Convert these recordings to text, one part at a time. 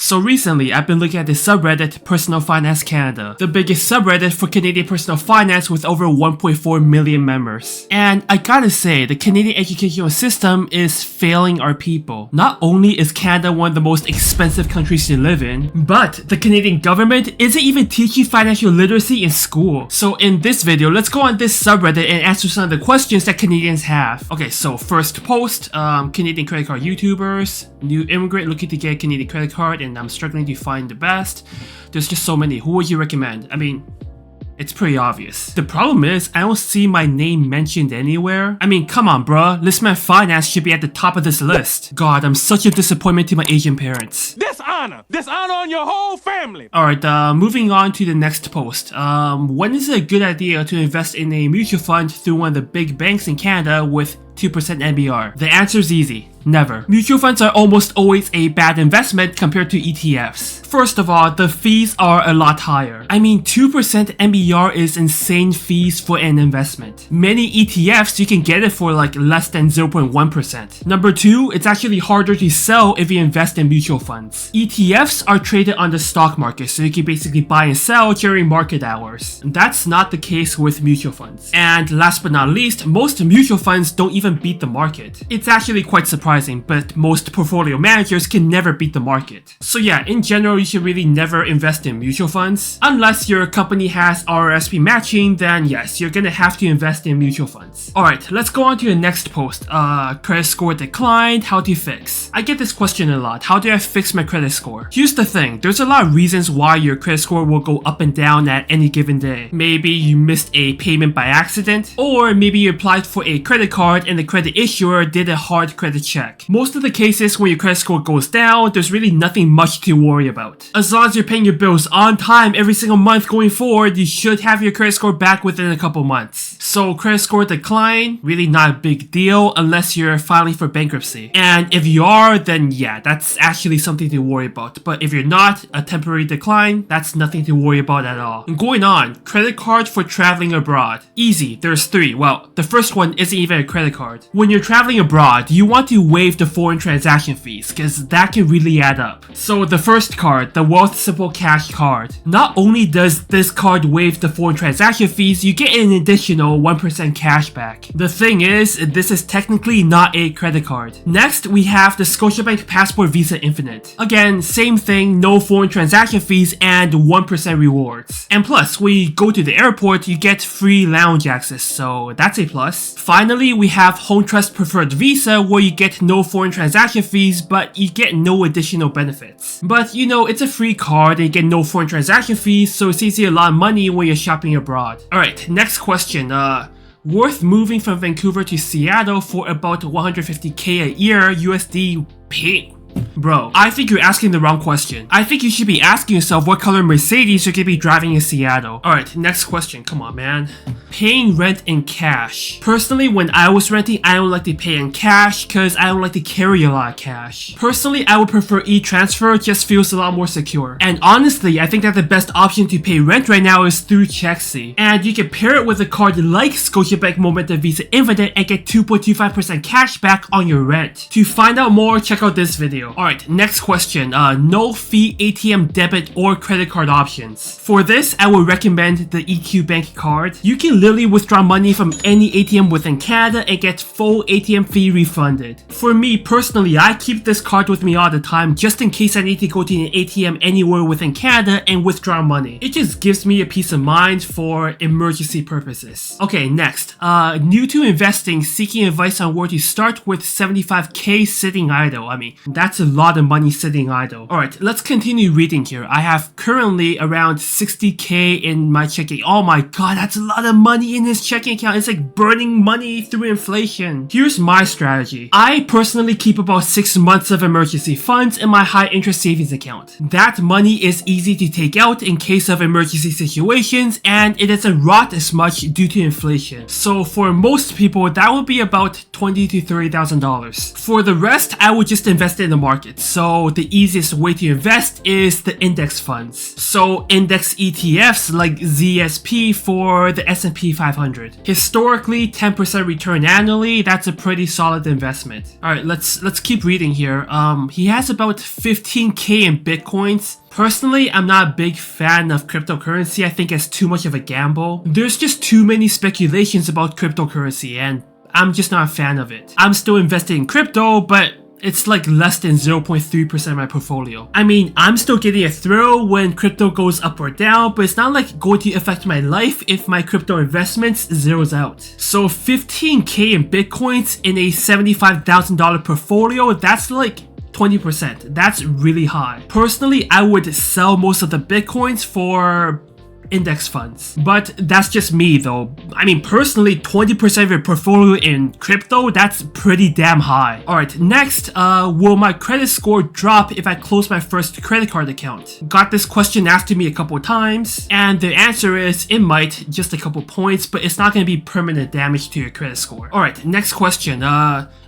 So recently, I've been looking at the subreddit PersonalFinanceCanada, the biggest subreddit for Canadian personal finance with over 1.4 million members. And I gotta say, the Canadian educational system is failing our people. Not only is Canada one of the most expensive countries to live in, but the Canadian government isn't even teaching financial literacy in school. So in this video, let's go on this subreddit and answer some of the questions that Canadians have. Okay, so first post, Canadian credit card YouTubers, new immigrant looking to get a Canadian credit card and I'm struggling to find the best. There's just so many. Who would you recommend? I mean, it's pretty obvious. The problem is, I don't see my name mentioned anywhere. I mean, come on bruh, Listman Finance should be at the top of this list. God, I'm such a disappointment to my Asian parents. Dishonor on your whole family. Alright, moving on to the next post. When is it a good idea to invest in a mutual fund through one of the big banks in Canada with 2% MER? The answer is easy. Never. Mutual funds are almost always a bad investment compared to ETFs. First of all, the fees are a lot higher. I mean, 2% MER is insane fees for an investment. Many ETFs, you can get it for like less than 0.1%. Number two, it's actually harder to sell if you invest in mutual funds. ETFs are traded on the stock market, so you can basically buy and sell during market hours. That's not the case with mutual funds. And last but not least, most mutual funds don't even beat the market. It's actually quite surprising, but most portfolio managers can never beat the market. So yeah, in general, you should really never invest in mutual funds. Unless your company has RRSP matching, then yes, you're gonna have to invest in mutual funds. Alright, let's go on to the next post. Credit score declined, how to fix? I get this question a lot. How do I fix my credit score? Here's the thing, there's a lot of reasons why your credit score will go up and down at any given day. Maybe you missed a payment by accident, or maybe you applied for a credit card and the credit issuer did a hard credit check. Most of the cases when your credit score goes down, there's really nothing much to worry about. As long as you're paying your bills on time every single month going forward, you should have your credit score back within a couple months. So credit score decline, really not a big deal unless you're filing for bankruptcy. And if you are, then yeah, that's actually something to worry about. But if you're not, a temporary decline, that's nothing to worry about at all. And going on, credit card for traveling abroad. Easy, there's three. Well, the first one isn't even a credit card. When you're traveling abroad, you want to waive the foreign transaction fees because that can really add up. So the first card, the Wealthsimple Cash Card. Not only does this card waive the foreign transaction fees, you get an additional 1% cash back. The thing is, this is technically not a credit card. Next, we have the Scotiabank Passport Visa Infinite. Again, same thing, no foreign transaction fees and 1% rewards. And plus, when you go to the airport, you get free lounge access, so that's a plus. Finally, we have Home Trust Preferred Visa, where you get no foreign transaction fees, but you get no additional benefits. But you know, it's a free card and you get no foreign transaction fees, so it saves you a lot of money when you're shopping abroad. Alright, next question. Worth moving from Vancouver to Seattle for about 150k a year USD pay? Bro, I think you're asking the wrong question. I think you should be asking yourself what color Mercedes you're gonna be driving in Seattle. Alright, next question. Come on, man. Paying rent in cash. Personally, when I was renting, I don't like to pay in cash because I don't like to carry a lot of cash. Personally, I would prefer e-transfer, just feels a lot more secure. And honestly, I think that the best option to pay rent right now is through Chexi. And you can pair it with a card like Scotiabank Momentum Visa Infinite and get 2.25% cash back on your rent. To find out more, check out this video. Alright, next question. No fee ATM debit or credit card options. For this, I would recommend the EQ Bank card. You can literally withdraw money from any ATM within Canada and get full ATM fee refunded. For me personally, I keep this card with me all the time just in case I need to go to an ATM anywhere within Canada and withdraw money. It just gives me a peace of mind for emergency purposes. Okay, next. New to investing, seeking advice on where to start with 75k sitting idle. I mean, that's a lot of money sitting idle. Alright, let's continue reading here. I have currently around 60k in my checking. Oh my god, that's a lot of money in his checking account. It's like burning money through inflation. Here's my strategy. I personally keep about 6 months of emergency funds in my high interest savings account. That money is easy to take out in case of emergency situations and it doesn't rot as much due to inflation. So for most people, that would be about $20,000 to $30,000. For the rest, I would just invest it in the market. So the easiest way to invest is the index funds. So index ETFs like ZSP for the S&P 500. Historically, 10% return annually, that's a pretty solid investment. All right, let's keep reading here. He has about 15K in Bitcoins. Personally, I'm not a big fan of cryptocurrency. I think it's too much of a gamble. There's just too many speculations about cryptocurrency and I'm just not a fan of it. I'm still invested in crypto, but it's like less than 0.3% of my portfolio. I mean, I'm still getting a thrill when crypto goes up or down, but it's not like going to affect my life if my crypto investments zeroes out. So 15K in Bitcoins in a $75,000 portfolio, that's like 20%. That's really high. Personally, I would sell most of the Bitcoins for index funds. But that's just me though. I mean, personally, 20% of your portfolio in crypto, that's pretty damn high. Alright, next, will my credit score drop if I close my first credit card account? Got this question asked to me a couple of times, and the answer is it might, just a couple points, but it's not going to be permanent damage to your credit score. Alright, next question.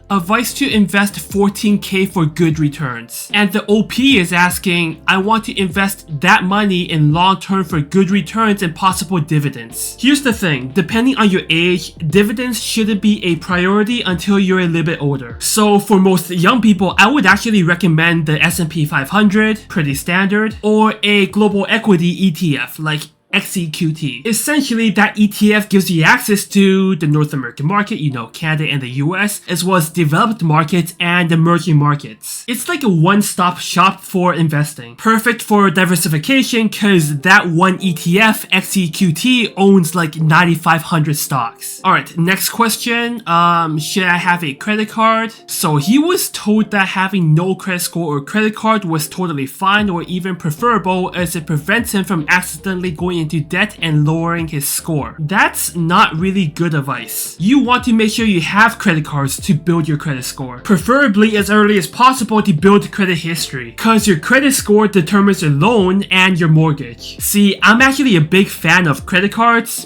Advice to invest 14K for good returns. And the OP is asking, I want to invest that money in long term for good returns and possible dividends. Here's the thing, depending on your age, dividends shouldn't be a priority until you're a little bit older. So for most young people, I would actually recommend the S&P 500, pretty standard, or a global equity ETF like XEQT. Essentially, that ETF gives you access to the North American market, you know, Canada and the US, as well as developed markets and emerging markets. It's like a one-stop shop for investing. Perfect for diversification because that one ETF, XEQT, owns like 9,500 stocks. Alright, next question. Should I have a credit card? So he was told that having no credit score or credit card was totally fine or even preferable as it prevents him from accidentally going into debt and lowering his score. That's not really good advice. You want to make sure you have credit cards to build your credit score, preferably as early as possible to build credit history, because your credit score determines your loan and your mortgage. See, I'm actually a big fan of credit cards.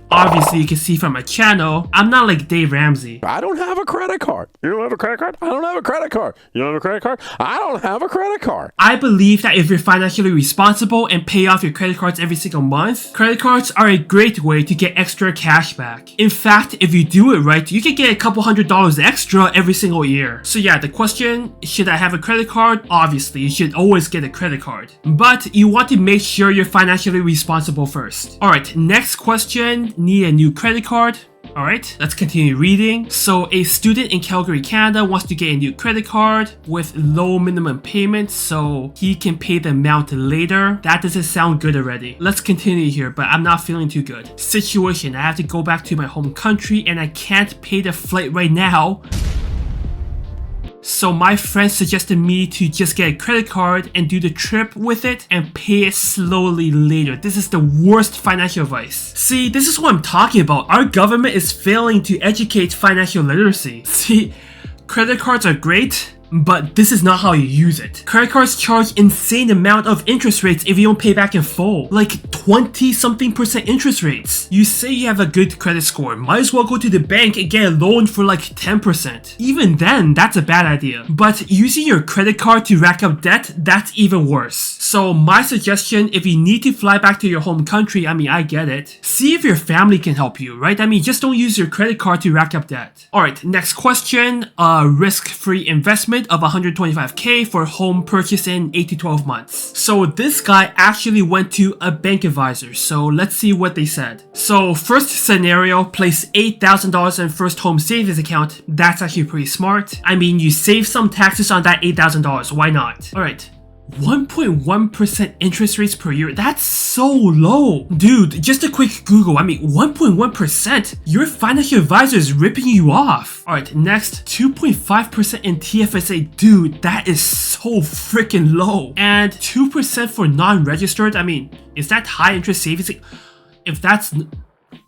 Obviously, you can see from my channel, I'm not like Dave Ramsey. I don't have a credit card. You don't have a credit card? I don't have a credit card. You don't have a credit card? I don't have a credit card. I believe that if you're financially responsible and pay off your credit cards every single month, credit cards are a great way to get extra cash back. In fact, if you do it right, you can get a couple $100s extra every single year. So yeah, the question, should I have a credit card? Obviously, you should always get a credit card. But you want to make sure you're financially responsible first. Alright, next question. Need a new credit card? Alright, let's continue reading. So a student in Calgary, Canada wants to get a new credit card with low minimum payments so he can pay the amount later. That doesn't sound good already. Let's continue here, but I'm not feeling too good. Situation, I have to go back to my home country and I can't pay the flight right now. So my friend suggested me to just get a credit card and do the trip with it and pay it slowly later. This is the worst financial advice. See, this is what I'm talking about. Our government is failing to educate financial literacy. See, credit cards are great, but this is not how you use it. Credit cards charge insane amount of interest rates if you don't pay back in full. Like 20-something% interest rates. You say you have a good credit score, might as well go to the bank and get a loan for like 10%. Even then, that's a bad idea. But using your credit card to rack up debt, that's even worse. So my suggestion, if you need to fly back to your home country, I mean, I get it. See if your family can help you, right? I mean, just don't use your credit card to rack up debt. Alright, next question. Risk-free investment of 125K for home purchase in 8 to 12 months. So this guy actually went to a bank advisor. So let's see what they said. So first scenario, place $8,000 in first home savings account. That's actually pretty smart. I mean, you save some taxes on that $8,000. Why not? Alright. 1.1% interest rates per year. That's so low. Dude, just a quick Google. I mean, 1.1%? Your financial advisor is ripping you off. Alright, next, 2.5% in TFSA. Dude, that is so freaking low. And 2% for non-registered. I mean, is that high interest savings? If that's...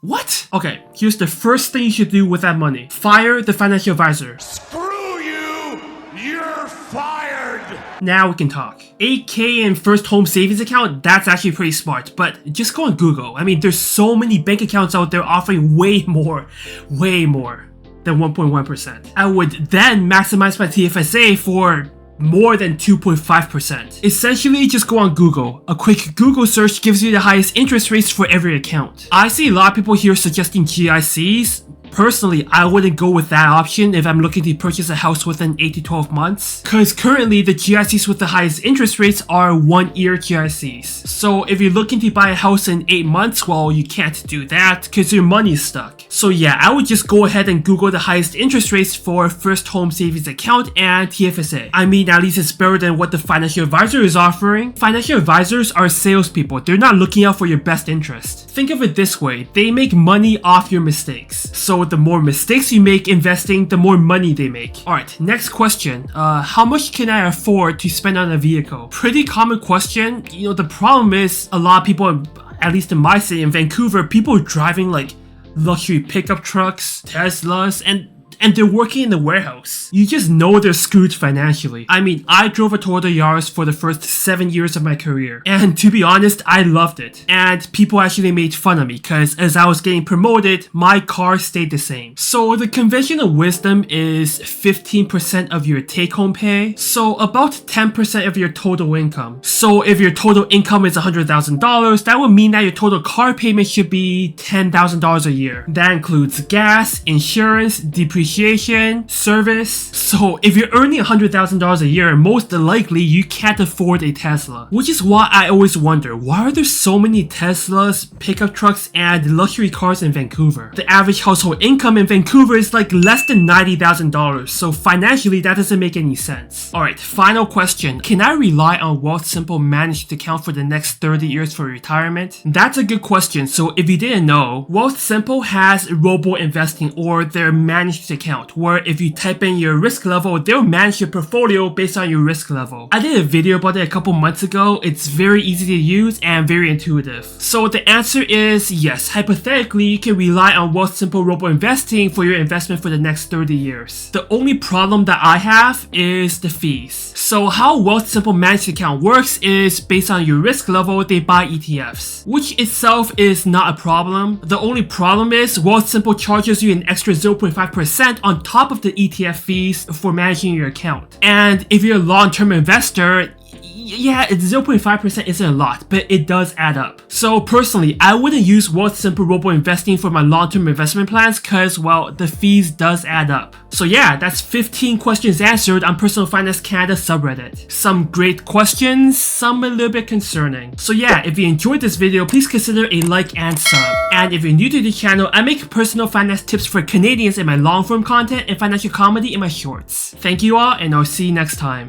What? Okay, here's the first thing you should do with that money. Fire the financial advisor. Screw you! You're fired! Now we can talk. 8K in first home savings account, that's actually pretty smart, but just go on Google. I mean, there's so many bank accounts out there offering way more than 1.1%. I would then maximize my TFSA for more than 2.5%. Essentially, just go on Google. A quick Google search gives you the highest interest rates for every account. I see a lot of people here suggesting GICs. Personally, I wouldn't go with that option if I'm looking to purchase a house within 8 to 12 months, because currently the GICs with the highest interest rates are 1-year GICs. So if you're looking to buy a house in 8 months, well, you can't do that because your money's stuck. So yeah, I would just go ahead and Google the highest interest rates for first home savings account and TFSA. I mean, at least it's better than what the financial advisor is offering. Financial advisors are salespeople. They're not looking out for your best interest. Think of it this way, they make money off your mistakes. So the more mistakes you make investing, the more money they make. Alright, next question. How much can I afford to spend on a vehicle? Pretty common question. You know, the problem is a lot of people, at least in my city, in Vancouver, people are driving like luxury pickup trucks, Teslas, and they're working in the warehouse. You just know they're screwed financially. I mean, I drove a Toyota Yaris for the first 7 years of my career. And to be honest, I loved it. And people actually made fun of me because as I was getting promoted, my car stayed the same. So the conventional wisdom is 15% of your take-home pay. So about 10% of your total income. So if your total income is $100,000, that would mean that your total car payment should be $10,000 a year. That includes gas, insurance, depreciation, service. So if you're earning $100,000 a year, most likely you can't afford a Tesla. Which is why I always wonder, why are there so many Teslas, pickup trucks, and luxury cars in Vancouver? The average household income in Vancouver is like less than $90,000, so financially that doesn't make any sense. Alright, final question. Can I rely on Wealthsimple managed account for the next 30 years for retirement? That's a good question. So if you didn't know, Wealthsimple has robo-investing, or their managed account, where if you type in your risk level, they'll manage your portfolio based on your risk level. I did a video about it a couple months ago. It's very easy to use and very intuitive. So the answer is yes. Hypothetically, you can rely on Wealthsimple robo-investing for your investment for the next 30 years. The only problem that I have is the fees. So how Wealthsimple managed account works is based on your risk level, they buy ETFs, which itself is not a problem. The only problem is Wealthsimple charges you an extra 0.5% on top of the ETF fees for managing your account. And if you're a long-term investor, yeah, 0.5% isn't a lot, but it does add up. So personally, I wouldn't use Wealthsimple robo-investing for my long-term investment plans because, well, the fees does add up. So yeah, that's 15 questions answered on Personal Finance Canada subreddit. Some great questions, some a little bit concerning. So yeah, if you enjoyed this video, please consider a like and sub. And if you're new to the channel, I make personal finance tips for Canadians in my long-form content and financial comedy in my shorts. Thank you all, and I'll see you next time.